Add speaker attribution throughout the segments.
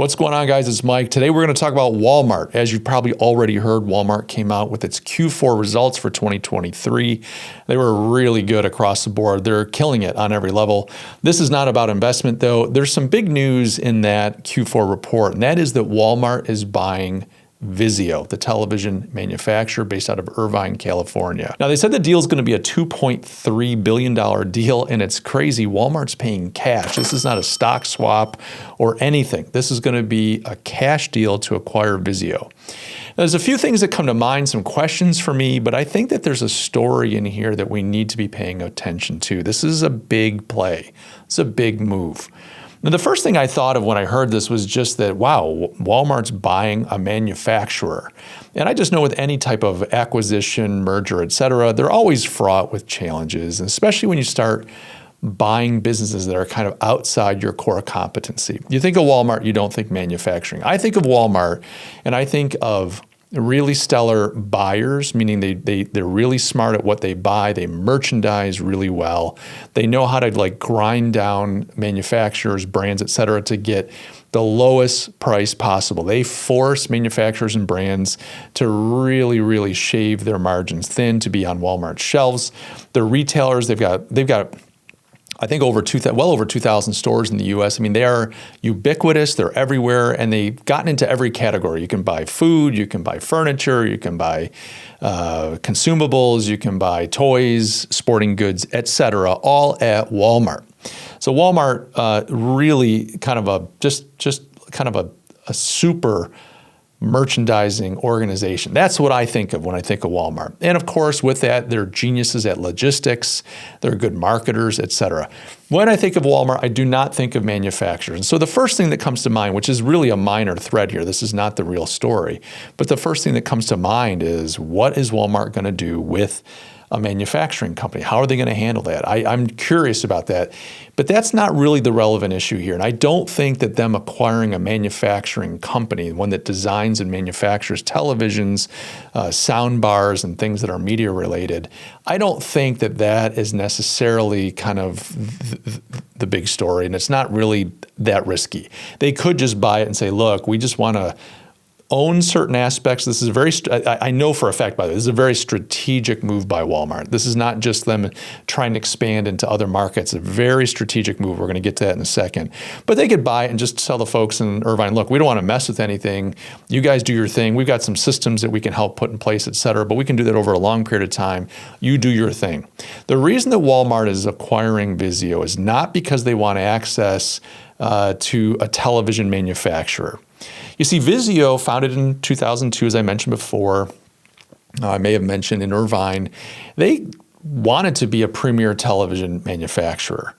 Speaker 1: What's going on, guys? It's Mike. Today we're going to talk about Walmart. As you've probably already heard, Walmart came out with its Q4 results for 2023. They were really good across the board. They're killing it on every level. This is not about investment, though. There's some big news in that Q4 report, and that is that Walmart is buying Vizio, the television manufacturer based out of Irvine, California. Now, they said the deal is going to be a $2.3 billion deal, and it's crazy. Walmart's paying cash. This is not a stock swap or anything. This is going to be a cash deal to acquire Vizio. Now, there's a few things that come to mind, some questions for me, but I think that there's a story in here that we need to be paying attention to. This is a big play. It's a big move. Now, the first thing I thought of when I heard this was just that, wow, Walmart's buying a manufacturer. And I just know with any type of acquisition, merger, et cetera, they're always fraught with challenges, and especially when you start buying businesses that are kind of outside your core competency. You think of Walmart, you don't think manufacturing. I think of Walmart, and I think of really stellar buyers, meaning they're really smart at what they buy. They merchandise really well. They know how to grind down manufacturers, brands, et cetera, to get the lowest price possible. They force manufacturers and brands to really, really shave their margins thin to be on Walmart's shelves. The retailers, they've got I think well over 2,000 stores in the U.S. I mean, they are ubiquitous. They're everywhere, and they've gotten into every category. You can buy food, you can buy furniture, you can buy consumables, you can buy toys, sporting goods, etc., all at Walmart. So Walmart really kind of a super merchandising organization. That's what I think of when I think of Walmart. And of course, with that, they're geniuses at logistics, they're good marketers, etc. When I think of Walmart, I do not think of manufacturers. And so the first thing that comes to mind, which is really a minor thread here, this is not the real story, but the first thing that comes to mind is, what is Walmart going to do with a manufacturing company? How are they going to handle that? I'm curious about that, but that's not really the relevant issue here. And I don't think that them acquiring a manufacturing company, one that designs and manufactures televisions, sound bars, and things that are media related, I don't think that that is necessarily kind of the big story, and it's not really that risky. They could just buy it and say, look, we just want to own certain aspects. This is I know for a fact, by the way, this is a very strategic move by Walmart. This is not just them trying to expand into other markets. A very strategic move. We're going to get to that in a second. But they could buy it and just tell the folks in Irvine, look, we don't want to mess with anything. You guys do your thing. We've got some systems that we can help put in place, et cetera, but we can do that over a long period of time. You do your thing. The reason that Walmart is acquiring Vizio is not because they want access to a television manufacturer. You see, Vizio, founded in 2002, as I mentioned before, I may have mentioned in Irvine, they wanted to be a premier television manufacturer.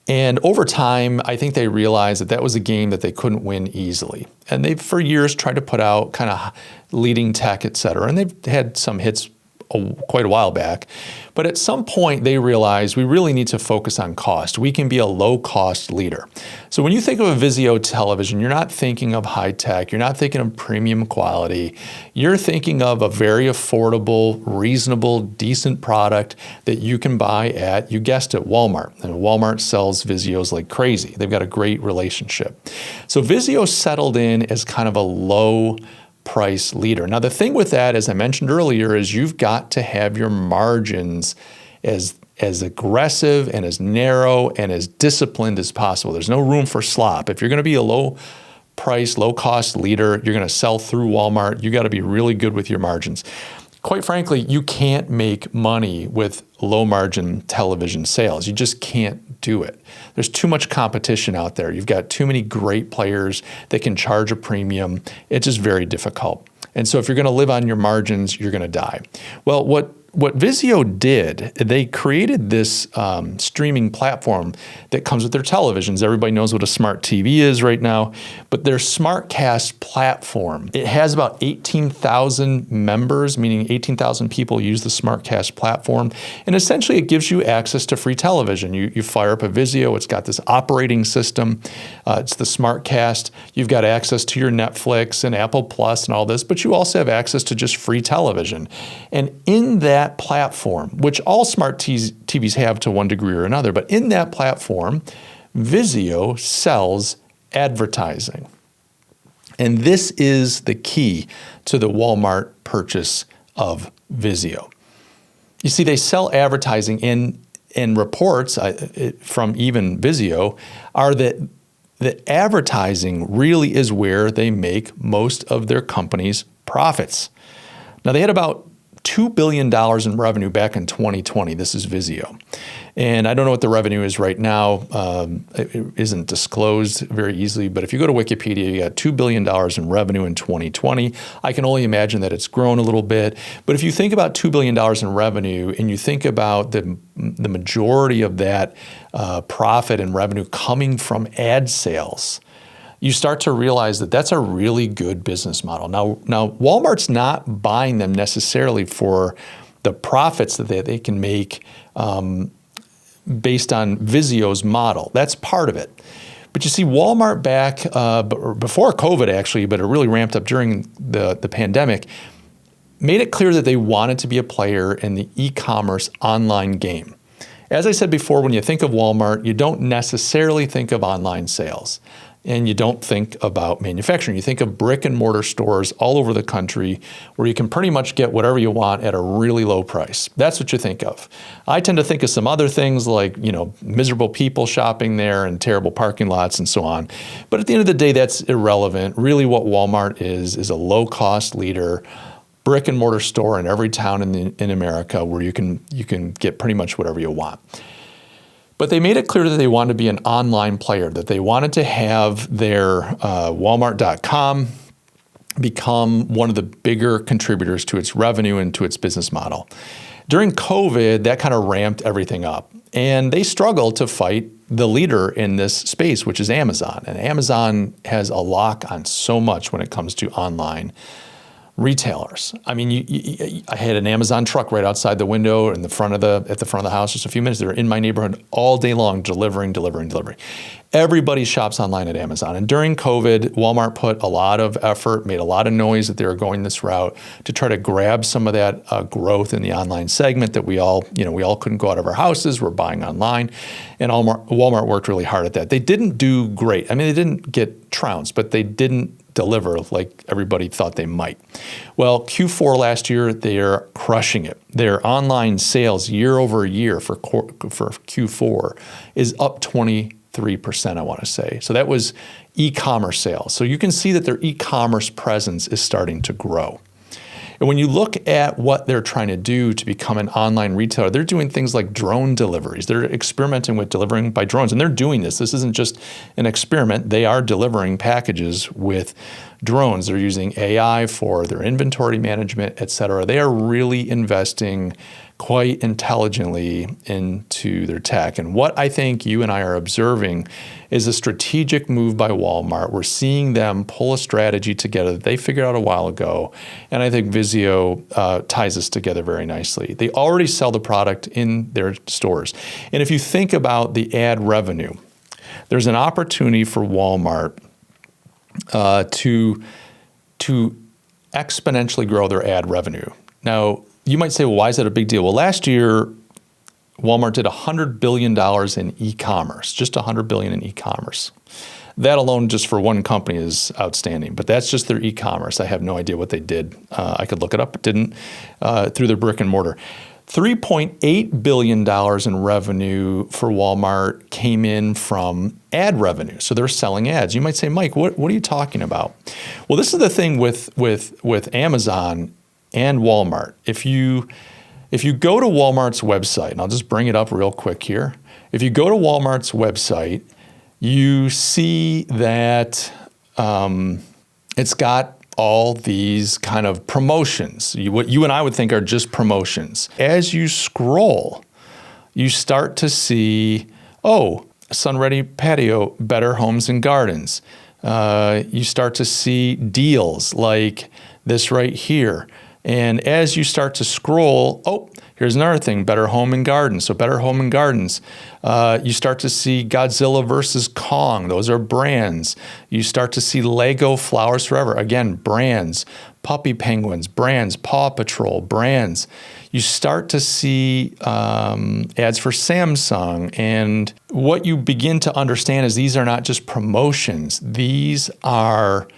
Speaker 1: And over time, I think they realized that that was a game that they couldn't win easily. And they've, for years, tried to put out kind of leading tech, et cetera. And they've had some hits quite a while back. But at some point, they realized we really need to focus on cost. We can be a low-cost leader. So when you think of a Vizio television, you're not thinking of high tech. You're not thinking of premium quality. You're thinking of a very affordable, reasonable, decent product that you can buy at, you guessed it, Walmart. And Walmart sells Vizios like crazy. They've got a great relationship. So Vizio settled in as kind of a low price leader. Now, the thing with that, as I mentioned earlier, is you've got to have your margins as aggressive and as narrow and as disciplined as possible. There's no room for slop. If you're going to be a low price, low cost leader, you're going to sell through Walmart, you got to be really good with your margins. Quite frankly, you can't make money with low margin television sales. You just can't do it. There's too much competition out there. You've got too many great players that can charge a premium. It's just very difficult. And so if you're going to live on your margins, you're going to die. Well, what Vizio did, they created this streaming platform that comes with their televisions. Everybody knows what a smart TV is right now, but their SmartCast platform, it has about 18,000 members, meaning 18,000 people use the SmartCast platform, and essentially it gives you access to free television. You fire up a Vizio, it's got this operating system, it's the SmartCast, you've got access to your Netflix and Apple Plus and all this, but you also have access to just free television. And in that platform, which all smart TVs have to one degree or another, but in that platform, Vizio sells advertising. And this is the key to the Walmart purchase of Vizio. You see, they sell advertising, and reports from even Vizio are that advertising really is where they make most of their company's profits. Now, they had about $2 billion in revenue back in 2020. This is Vizio. And I don't know what the revenue is right now. It isn't disclosed very easily. But if you go to Wikipedia, you got $2 billion in revenue in 2020. I can only imagine that it's grown a little bit. But if you think about $2 billion in revenue and you think about the majority of that profit and revenue coming from ad sales, you start to realize that that's a really good business model. Now Walmart's not buying them necessarily for the profits that they can make based on Vizio's model. That's part of it. But you see, Walmart back before COVID, actually, but it really ramped up during the pandemic, made it clear that they wanted to be a player in the e-commerce online game. As I said before, when you think of Walmart, you don't necessarily think of online sales. And you don't think about manufacturing. You think of brick and mortar stores all over the country where you can pretty much get whatever you want at a really low price. That's what you think of. I tend to think of some other things like, miserable people shopping there and terrible parking lots and so on. But at the end of the day, that's irrelevant. Really what Walmart is a low-cost leader, brick and mortar store in every town in America where you can get pretty much whatever you want. But they made it clear that they wanted to be an online player, that they wanted to have their Walmart.com become one of the bigger contributors to its revenue and to its business model. During COVID, that kind of ramped everything up. And they struggled to fight the leader in this space, which is Amazon. And Amazon has a lock on so much when it comes to online retailers. I mean, I had an Amazon truck right outside the window at the front of the house just a few minutes. They were in my neighborhood all day long, delivering. Everybody shops online at Amazon. And during COVID, Walmart put a lot of effort, made a lot of noise that they were going this route to try to grab some of that growth in the online segment that we all couldn't go out of our houses. We're buying online. And Walmart worked really hard at that. They didn't do great. I mean, they didn't get trounced, but they didn't deliver like everybody thought they might. Well, Q4 last year, they're crushing it. Their online sales year over year for Q4 is up 23%, I want to say. So that was e-commerce sales. So you can see that their e-commerce presence is starting to grow. And when you look at what they're trying to do to become an online retailer, they're doing things like drone deliveries. They're experimenting with delivering by drones, and they're doing this. This isn't just an experiment. They are delivering packages with drones. They're using AI for their inventory management, et cetera. They are really investing quite intelligently into their tech. And what I think you and I are observing is a strategic move by Walmart. We're seeing them pull a strategy together that they figured out a while ago. And I think Vizio ties this together very nicely. They already sell the product in their stores. And if you think about the ad revenue, there's an opportunity for Walmart to exponentially grow their ad revenue. Now, you might say, well, why is that a big deal? Well, last year, Walmart did $100 billion in e-commerce, just $100 billion in e-commerce. That alone, just for one company, is outstanding. But that's just their e-commerce. I have no idea what they did. I could look it up, but didn't, through their brick and mortar. $3.8 billion in revenue for Walmart came in from ad revenue. So they're selling ads. You might say, Mike, what are you talking about? Well, this is the thing with Amazon and Walmart. If you go to Walmart's website, and I'll just bring it up real quick here. If you go to Walmart's website, you see that it's got all these kind of promotions, what you and I would think are just promotions. As you scroll, you start to see, Sun-Ready Patio, Better Homes and Gardens. You start to see deals like this right here. And as you start to scroll, here's another thing, Better Home and Gardens. So Better Home and Gardens, you start to see Godzilla versus Kong. Those are brands. You start to see Lego Flowers Forever. Again, brands. Puppy Penguins, brands. Paw Patrol, brands. You start to see ads for Samsung. And what you begin to understand is these are not just promotions. These are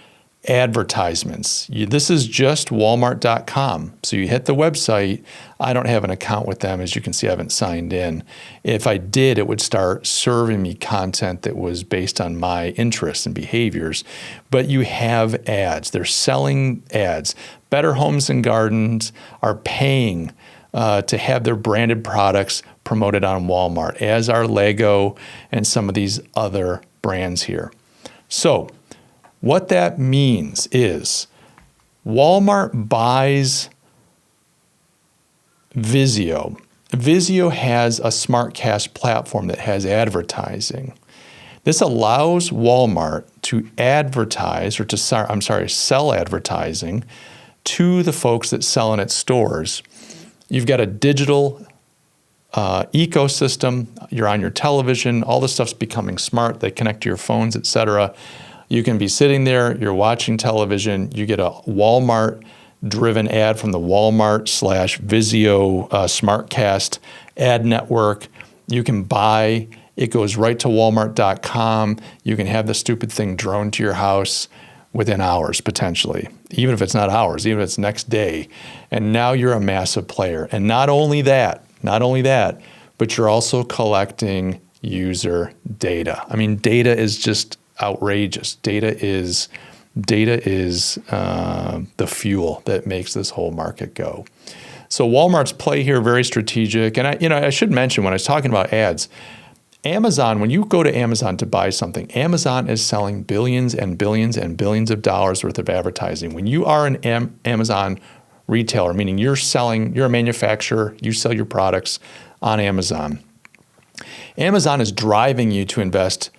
Speaker 1: advertisements. This is just Walmart.com. So you hit the website. I don't have an account with them. As you can see, I haven't signed in. If I did, it would start serving me content that was based on my interests and behaviors. But you have ads. They're selling ads. Better Homes and Gardens are paying to have their branded products promoted on Walmart, as are Lego and some of these other brands here. So what that means is Walmart buys Vizio. Vizio has a SmartCast platform that has advertising. This allows Walmart to advertise, or to, sell advertising to the folks that sell in its stores. You've got a digital ecosystem. You're on your television. All this stuff's becoming smart. They connect to your phones, etc. You can be sitting there, you're watching television, you get a Walmart-driven ad from the Walmart/Vizio SmartCast ad network. You can buy, it goes right to Walmart.com. You can have the stupid thing droned to your house within hours, potentially, even if it's not hours, even if it's next day. And now you're a massive player. And not only that, but you're also collecting user data. I mean, data is just outrageous. Data is the fuel that makes this whole market go. So Walmart's play here very strategic. And I should mention, when I was talking about ads, Amazon, when you go to Amazon to buy something, Amazon is selling billions and billions and billions of dollars worth of advertising. When you are an Amazon retailer, meaning you're a manufacturer, you sell your products on Amazon. Amazon is driving you to invest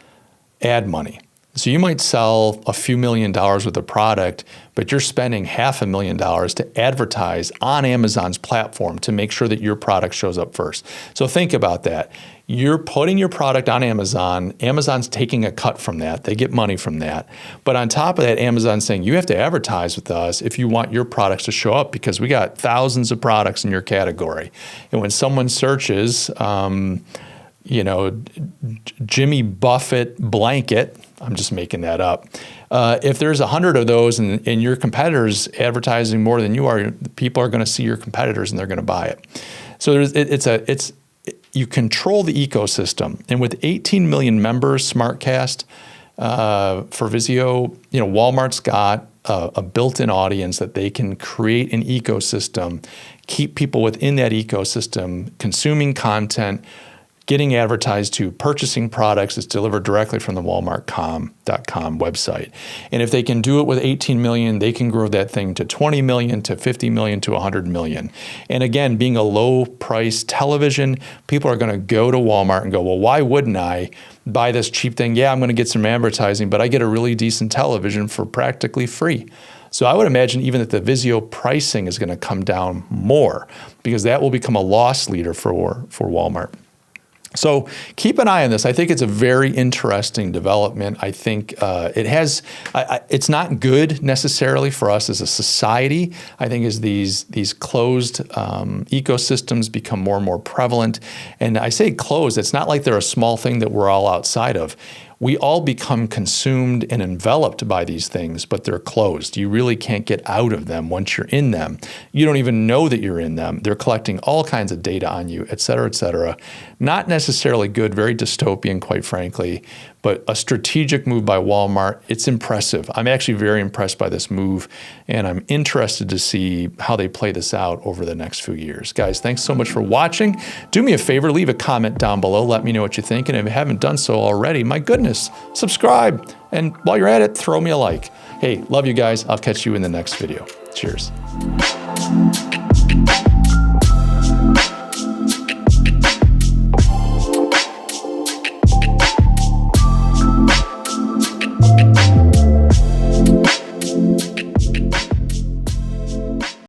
Speaker 1: ad money. So you might sell a few $1 million worth of product, but you're spending $500,000 to advertise on Amazon's platform to make sure that your product shows up first. So think about that. You're putting your product on Amazon. Amazon's taking a cut from that. They get money from that. But on top of that, Amazon's saying you have to advertise with us if you want your products to show up, because we got thousands of products in your category. And when someone searches, Jimmy Buffett blanket, I'm just making that up. If there's 100 of those and your competitors advertising more than you are, people are going to see your competitors and they're going to buy it. So you control the ecosystem. And with 18 million members, SmartCast for Vizio, Walmart's got a built-in audience that they can create an ecosystem, keep people within that ecosystem, consuming content, getting advertised to, purchasing products that's delivered directly from the Walmart.com website. And if they can do it with 18 million, they can grow that thing to 20 million, to 50 million, to 100 million. And again, being a low-price television, people are going to go to Walmart and go, well, why wouldn't I buy this cheap thing? Yeah, I'm going to get some advertising, but I get a really decent television for practically free. So I would imagine even that the Vizio pricing is going to come down more, because that will become a loss leader for Walmart. So keep an eye on this. I think it's a very interesting development. I think it's not good necessarily for us as a society. I think as these closed ecosystems become more and more prevalent, and I say closed, it's not like they're a small thing that we're all outside of. We all become consumed and enveloped by these things, but they're closed. You really can't get out of them once you're in them. You don't even know that you're in them. They're collecting all kinds of data on you, et cetera, et cetera. Not necessarily good, very dystopian, quite frankly, but a strategic move by Walmart. It's impressive. I'm actually very impressed by this move, and I'm interested to see how they play this out over the next few years. Guys, thanks so much for watching. Do me a favor, leave a comment down below. Let me know what you think, and if you haven't done so already, my goodness, subscribe. And while you're at it, throw me a like. Hey, love you guys. I'll catch you in the next video. Cheers.